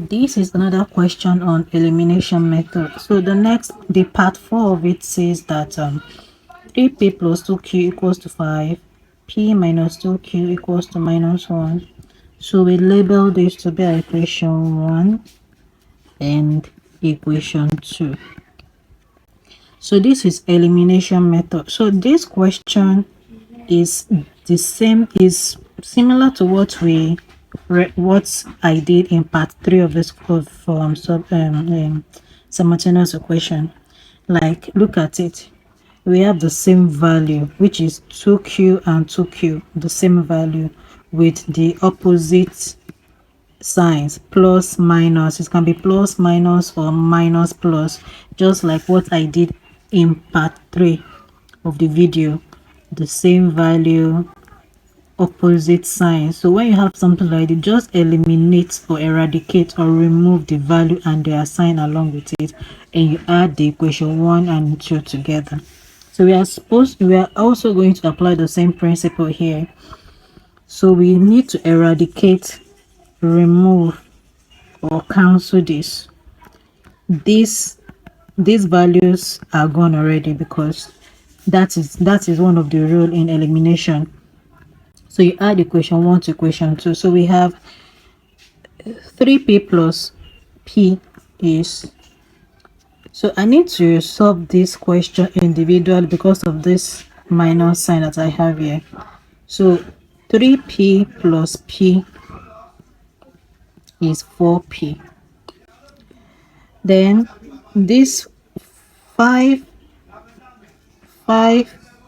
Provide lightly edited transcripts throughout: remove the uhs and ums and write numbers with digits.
This is another question on elimination method. So the part 4 of it says that 3p plus 2q equals to 5, p minus 2q equals to minus 1. So we label this to be equation 1 and equation 2. So this is elimination method. So this question is is similar to what I did in part 3 of this simultaneous equation. Like, look at it. We have the same value, which is 2q and 2q, the same value with the opposite signs, plus minus. It can be plus minus or minus plus, just like what I did in part 3 of the video. The same value, opposite signs. So when you have something like this, just eliminate or eradicate or remove the value and their sign along with it, and you add the equation 1 and 2 together. So we are also going to apply the same principle here. So we need to eradicate, remove, or cancel this. These values are gone already, because that is one of the rule in elimination. So you add equation 1 to equation 2. So we have 3p plus p is, so I need to solve this question individually because of this minus sign that I have here. So 3p plus p is 4p. Then this 5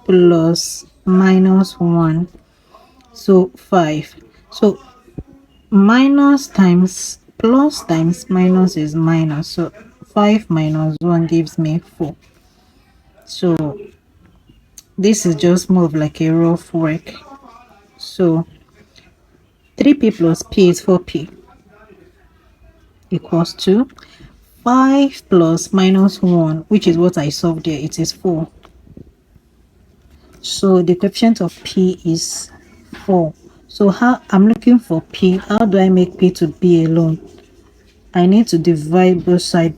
plus minus 1, so 5. So minus times plus times minus is minus, so 5 minus 1 gives me 4. So this is just more of like a rough work. So 3p plus p is 4p equals to 5 plus minus 1, which is what I solved here. It is 4. So the coefficient of p is 4. So how I'm looking for p, how do I make p to be alone? I need to divide both sides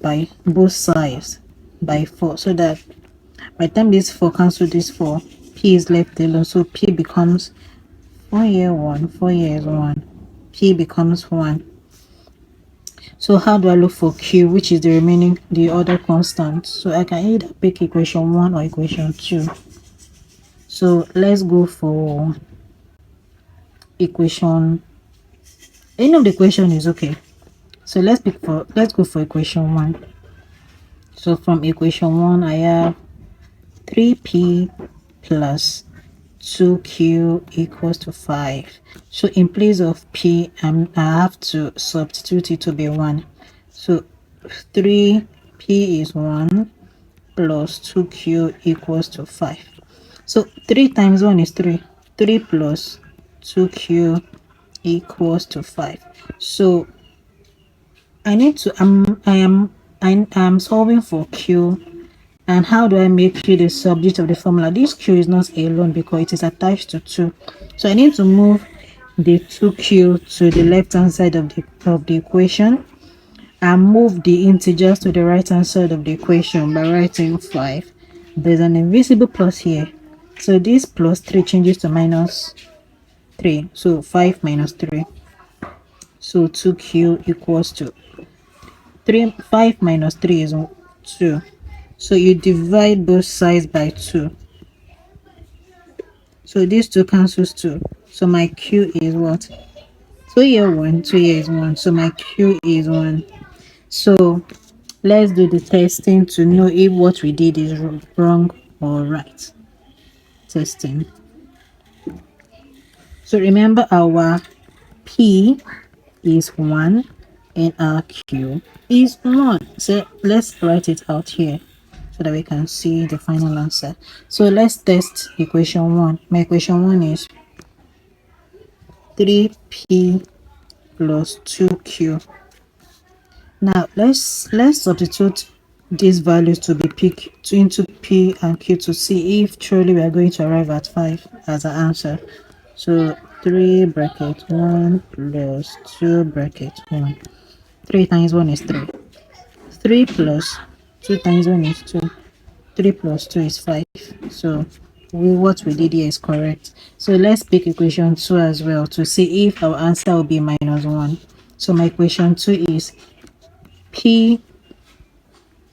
by 4, so that by the time this 4 cancel this 4, p is left alone. So p becomes 4 here 1, 4 here is 1, p becomes 1. So how do I look for q, which is the other constant? So I can either pick equation 1 or equation 2. So let's go for equation, any of the equation is okay. So let's go for equation 1. So from equation 1 I have 3p plus 2q equals to 5. So in place of p, I have to substitute it to be 1. So 3p is 1 plus 2q equals to 5. So 3 times 1 is 3. 3 plus 2q equals to 5. So I need to I am solving for q. And how do I make q the subject of the formula? This q is not alone because it is attached to 2. So I need to move the 2q to the left hand side of the equation, and move the integers to the right hand side of the equation by writing 5. There's an invisible plus here, so this plus 3 changes to minus 3. So 5 minus 3. So 2q equals to 5 minus 3 is 2. So you divide both sides by 2. So these 2 cancels 2. So my q is what? 2 here 1, 2 here is 1. So my q is 1. So let's do the testing to know if what we did is wrong or right. Testing. So remember, our p is 1 and our q is 1. So let's write it out here so that we can see the final answer. So let's test equation 1. My equation 1 is 3p plus 2q. Now let's substitute these values to be picked into p and q to see if truly we are going to arrive at 5 as our answer. So 3 bracket 1 plus 2 bracket 1. 3 times 1 is 3. 3 plus 2 times 1 is 2. 3 plus 2 is 5. So what we did here is correct. So let's pick equation 2 as well to see if our answer will be minus 1. So my equation 2 is P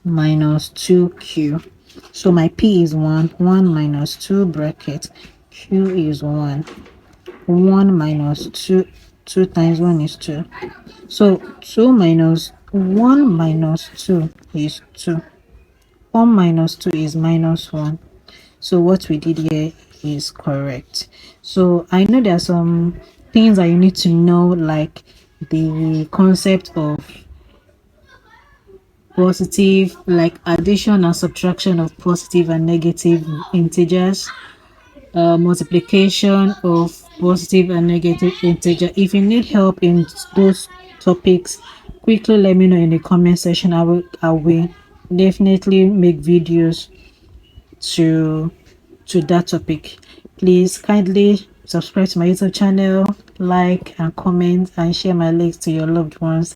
minus 2Q. So my P is 1. 1 minus 2 bracket. Q is 1. 1 minus 2. 2 times 1 is 2. So 2 minus 1 minus 2 is 2. 1 minus 2 is minus 1. So what we did here is correct. So I know there are some things that you need to know, like the concept of positive, like addition and subtraction of positive and negative integers, multiplication of positive and negative integer. If you need help in those topics, quickly let me know in the comment section. I will definitely make videos to that topic. Please kindly subscribe to my YouTube channel, like and comment and share my links to your loved ones.